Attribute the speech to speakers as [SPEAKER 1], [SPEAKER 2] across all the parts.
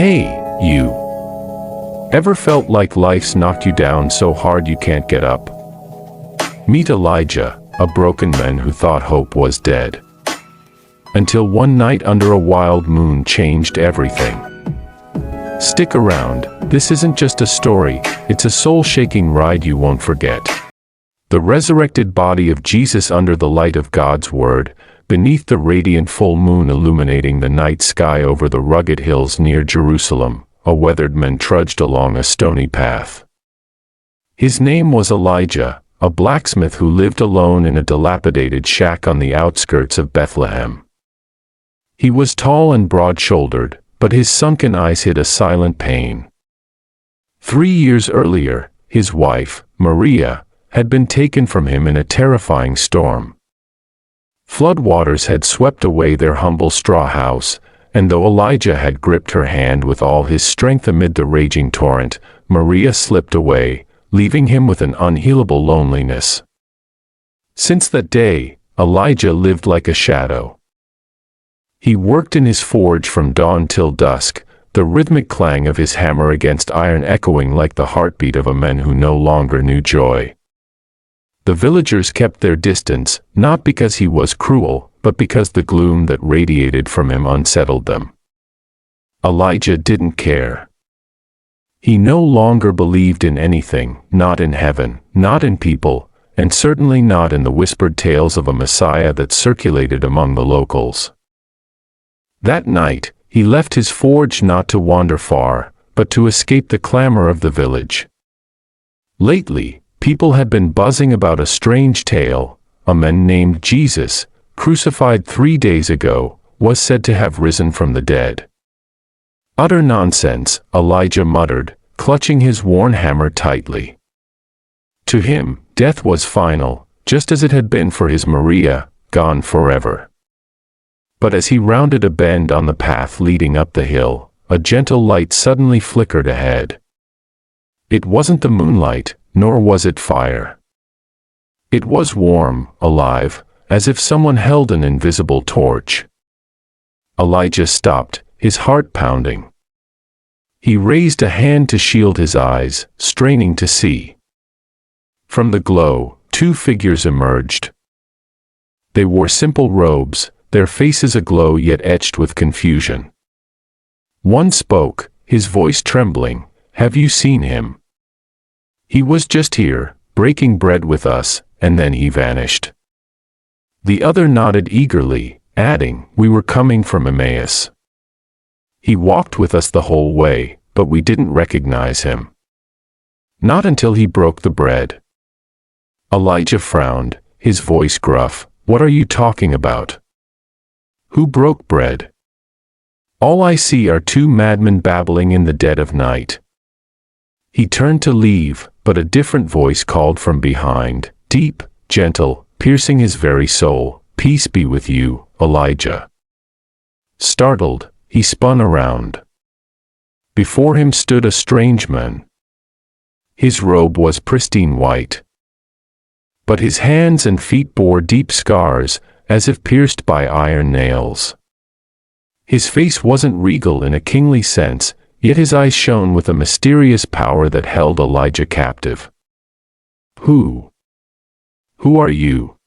[SPEAKER 1] Hey, you. Ever felt like life's knocked you down so hard you can't get up? Meet Elijah, a broken man who thought hope was dead. Until one night under a wild moon changed everything. Stick around, this isn't just a story, it's a soul-shaking ride you won't forget. The resurrected body of Jesus under the light of God's Word, beneath the radiant full moon illuminating the night sky over the rugged hills near Jerusalem, a weathered man trudged along a stony path. His name was Elijah, a blacksmith who lived alone in a dilapidated shack on the outskirts of Bethlehem. He was tall and broad-shouldered, but his sunken eyes hid a silent pain. 3 years earlier, his wife, Maria, had been taken from him in a terrifying storm. Floodwaters had swept away their humble straw house, and though Elijah had gripped her hand with all his strength amid the raging torrent, Maria slipped away, leaving him with an unhealable loneliness. Since that day, Elijah lived like a shadow. He worked in his forge from dawn till dusk, the rhythmic clang of his hammer against iron echoing like the heartbeat of a man who no longer knew joy. The villagers kept their distance, not because he was cruel, but because the gloom that radiated from him unsettled them. Elijah didn't care. He no longer believed in anything, not in heaven, not in people, and certainly not in the whispered tales of a Messiah that circulated among the locals. That night, he left his forge not to wander far, but to escape the clamor of the village. Lately, people had been buzzing about a strange tale. A man named Jesus, crucified 3 days ago, was said to have risen from the dead. Utter nonsense, Elijah muttered, clutching his worn hammer tightly. To him, death was final, just as it had been for his Maria, gone forever. But as he rounded a bend on the path leading up the hill, a gentle light suddenly flickered ahead. It wasn't the moonlight, nor was it fire. It was warm, alive, as if someone held an invisible torch. Elijah stopped, his heart pounding. He raised a hand to shield his eyes, straining to see. From the glow, 2 figures emerged. They wore simple robes, their faces aglow yet etched with confusion. One spoke, his voice trembling, "Have you seen him? He was just here, breaking bread with us, and then he vanished." The other nodded eagerly, adding, "We were coming from Emmaus. He walked with us the whole way, but we didn't recognize him. Not until he broke the bread." Elijah frowned, his voice gruff, "What are you talking about? Who broke bread? All I see are 2 madmen babbling in the dead of night." He turned to leave, but a different voice called from behind, deep, gentle, piercing his very soul, "Peace be with you, Elijah." Startled, he spun around. Before him stood a strange man. His robe was pristine white, but his hands and feet bore deep scars, as if pierced by iron nails. His face wasn't regal in a kingly sense, yet his eyes shone with a mysterious power that held Elijah captive. Who are you?"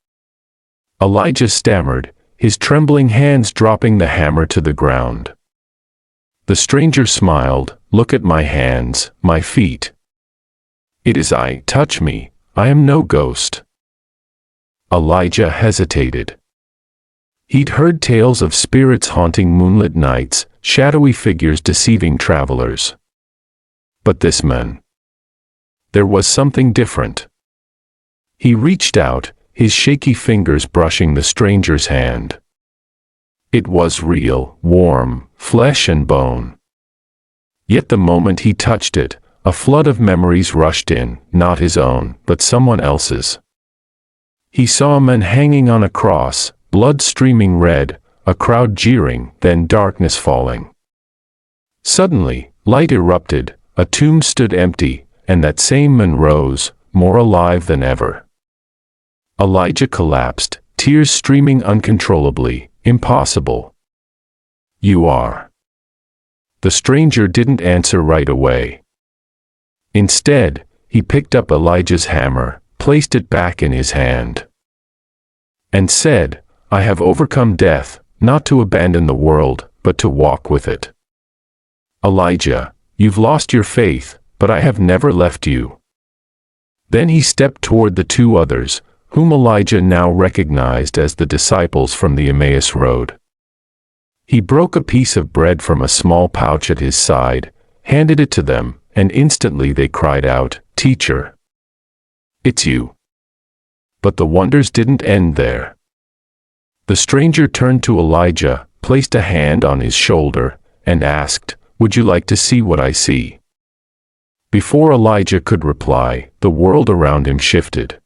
[SPEAKER 1] Elijah stammered, his trembling hands dropping the hammer to the ground. The stranger smiled, "Look at my hands, my feet. It is I, touch me, I am no ghost." Elijah hesitated. He'd heard tales of spirits haunting moonlit nights, shadowy figures deceiving travelers. But this man, there was something different. He reached out, his shaky fingers brushing the stranger's hand. It was real, warm, flesh and bone. Yet the moment he touched it, a flood of memories rushed in, not his own, but someone else's. He saw a man hanging on a cross, blood streaming red, a crowd jeering, then darkness falling. Suddenly, light erupted, a tomb stood empty, and that same man rose, more alive than ever. Elijah collapsed, tears streaming uncontrollably. "Impossible. You are The stranger didn't answer right away. Instead, he picked up Elijah's hammer, placed it back in his hand, and said, "I have overcome death, not to abandon the world, but to walk with it." "Elijah, you've lost your faith, but I have never left you." Then he stepped toward the two others, whom Elijah now recognized as the disciples from the Emmaus road. He broke a piece of bread from a small pouch at his side, handed it to them, and instantly they cried out, "Teacher, it's you." But the wonders didn't end there. The stranger turned to Elijah, placed a hand on his shoulder, and asked, "Would you like to see what I see?" Before Elijah could reply, the world around him shifted.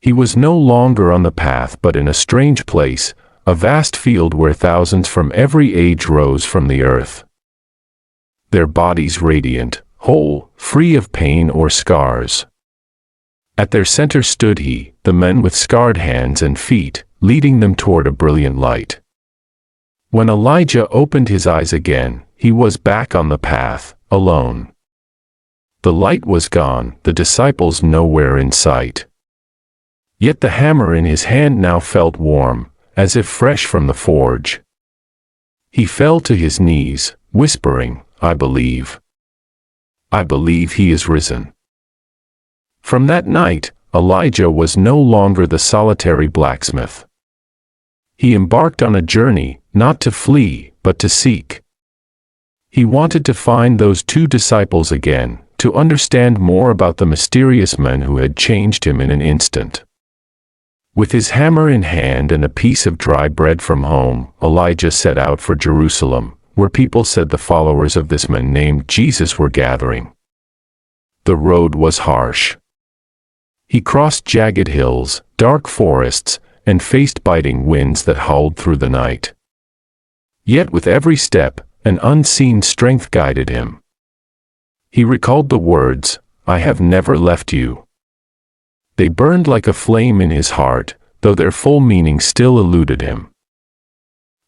[SPEAKER 1] He was no longer on the path but in a strange place, a vast field where thousands from every age rose from the earth. Their bodies radiant, whole, free of pain or scars. At their center stood he, the men with scarred hands and feet, leading them toward a brilliant light. When Elijah opened his eyes again, he was back on the path, alone. The light was gone, the disciples nowhere in sight. Yet the hammer in his hand now felt warm, as if fresh from the forge. He fell to his knees, whispering, "I believe. I believe he is risen." From that night, Elijah was no longer the solitary blacksmith. He embarked on a journey, not to flee, but to seek. He wanted to find those two disciples again, to understand more about the mysterious men who had changed him in an instant. With his hammer in hand and a piece of dry bread from home, Elijah set out for Jerusalem, where people said the followers of this man named Jesus were gathering. The road was harsh. He crossed jagged hills, dark forests, and faced biting winds that howled through the night. Yet with every step, an unseen strength guided him. He recalled the words, "I have never left you." They burned like a flame in his heart, though their full meaning still eluded him.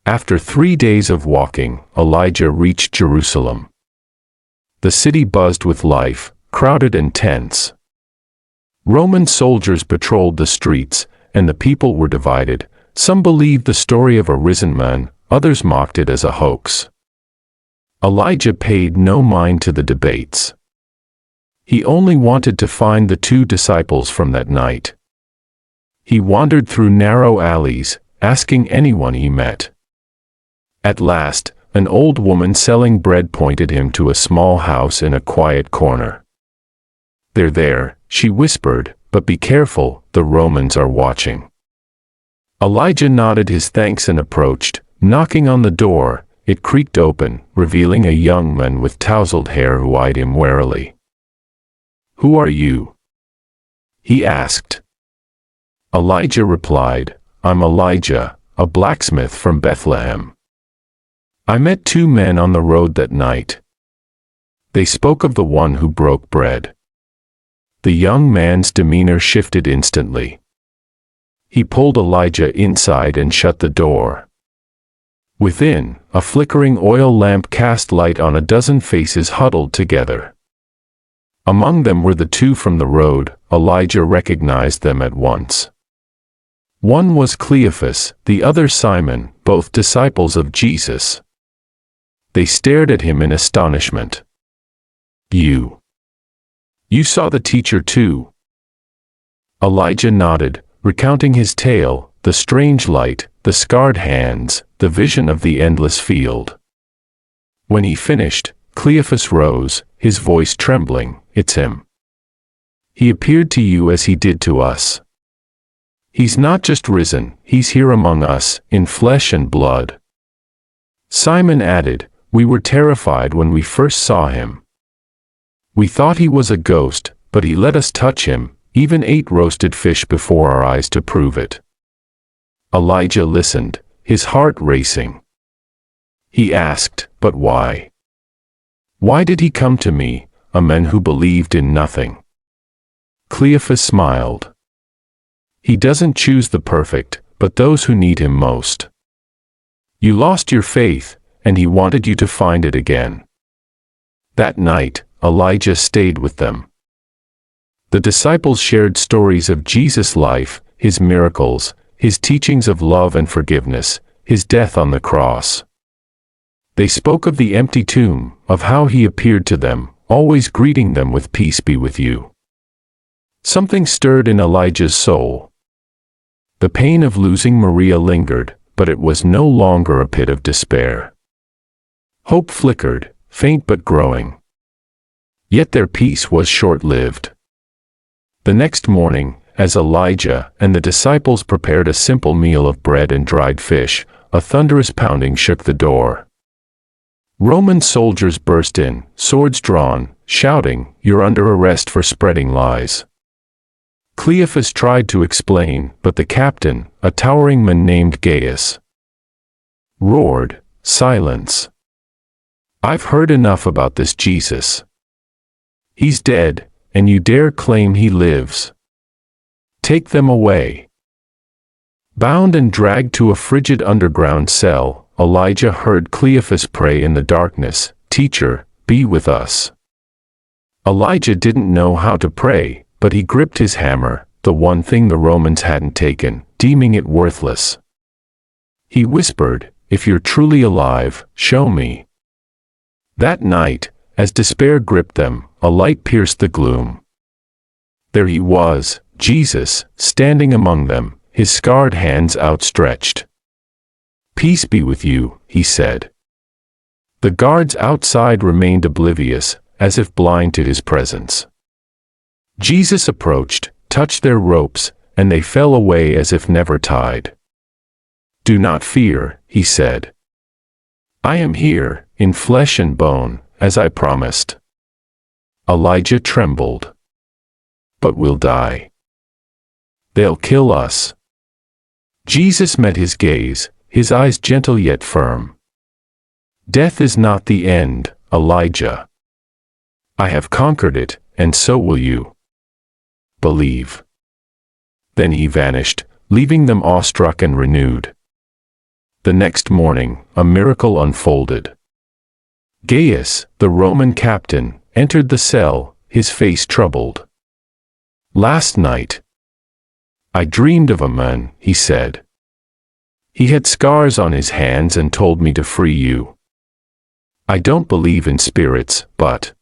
[SPEAKER 1] After 3 days of walking, Elijah reached Jerusalem. The city buzzed with life, crowded and tense. Roman soldiers patrolled the streets, and the people were divided. Some believed the story of a risen man, others mocked it as a hoax. Elijah paid no mind to the debates. He only wanted to find the two disciples from that night. He wandered through narrow alleys, asking anyone he met. At last, an old woman selling bread pointed him to a small house in a quiet corner. "They're there," she whispered, "but be careful, the Romans are watching." Elijah nodded his thanks and approached, knocking on the door. It creaked open, revealing a young man with tousled hair who eyed him warily. "Who are you?" he asked. Elijah replied, "I'm Elijah, a blacksmith from Bethlehem. I met 2 men on the road that night. They spoke of the one who broke bread." The young man's demeanor shifted instantly. He pulled Elijah inside and shut the door. Within, a flickering oil lamp cast light on a dozen faces huddled together. Among them were the 2 from the road. Elijah recognized them at once. One was Cleophas, the other Simon, both disciples of Jesus. They stared at him in astonishment. You saw the teacher too?" Elijah nodded, recounting his tale, the strange light, the scarred hands, the vision of the endless field. When he finished, Cleophas rose, his voice trembling, "It's him. He appeared to you as he did to us. He's not just risen, he's here among us, in flesh and blood." Simon added, "We were terrified when we first saw him. We thought he was a ghost, but he let us touch him, even ate roasted fish before our eyes to prove it." Elijah listened, his heart racing. He asked, "But why? Why did he come to me, a man who believed in nothing?" Cleophas smiled. "He doesn't choose the perfect, but those who need him most. You lost your faith, and he wanted you to find it again. That night, Elijah stayed with them. The disciples shared stories of Jesus' life, his miracles, his teachings of love and forgiveness, his death on the cross. They spoke of the empty tomb, of how he appeared to them, always greeting them with "Peace be with you." Something stirred in Elijah's soul. The pain of losing Maria lingered, but it was no longer a pit of despair. Hope flickered, faint but growing. Yet their peace was short-lived. The next morning, as Elijah and the disciples prepared a simple meal of bread and dried fish, a thunderous pounding shook the door. Roman soldiers burst in, swords drawn, shouting, "You're under arrest for spreading lies." Cleophas tried to explain, but the captain, a towering man named Gaius, roared, "Silence! I've heard enough about this Jesus. He's dead, and you dare claim he lives. Take them away." Bound and dragged to a frigid underground cell, Elijah heard Cleophas pray in the darkness, "Teacher, be with us." Elijah didn't know how to pray, but he gripped his hammer, the one thing the Romans hadn't taken, deeming it worthless. He whispered, "If you're truly alive, show me." That night, as despair gripped them, a light pierced the gloom. There he was, Jesus, standing among them, his scarred hands outstretched. "Peace be with you," he said. The guards outside remained oblivious, as if blind to his presence. Jesus approached, touched their ropes, and they fell away as if never tied. "Do not fear," he said. "I am here, in flesh and bone, as I promised." Elijah trembled. "But we'll die. They'll kill us." Jesus met his gaze, his eyes gentle yet firm. "Death is not the end, Elijah. I have conquered it, and so will you. Believe." Then he vanished, leaving them awestruck and renewed. The next morning, a miracle unfolded. Gaius, the Roman captain, entered the cell, his face troubled. "Last night, I dreamed of a man," he said. "He had scars on his hands and told me to free you. I don't believe in spirits, but—"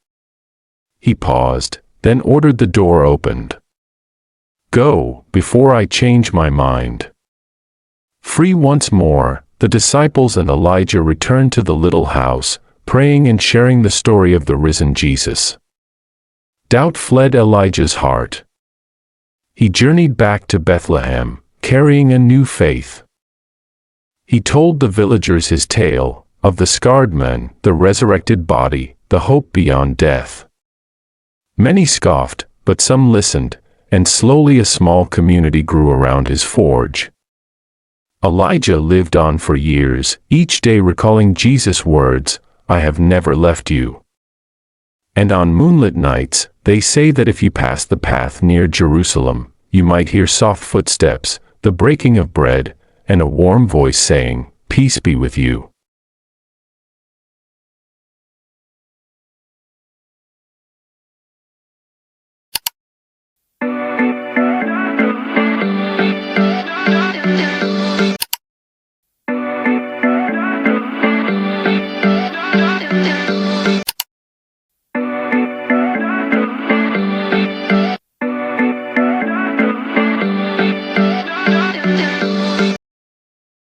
[SPEAKER 1] He paused, then ordered the door opened. "Go, before I change my mind." Free once more, the disciples and Elijah returned to the little house, praying and sharing the story of the risen Jesus. Doubt fled Elijah's heart. He journeyed back to Bethlehem, carrying a new faith. He told the villagers his tale, of the scarred man, the resurrected body, the hope beyond death. Many scoffed, but some listened, and slowly a small community grew around his forge. Elijah lived on for years, each day recalling Jesus' words, "I have never left you." And on moonlit nights, they say that if you pass the path near Jerusalem, you might hear soft footsteps, the breaking of bread, and a warm voice saying, "Peace be with you."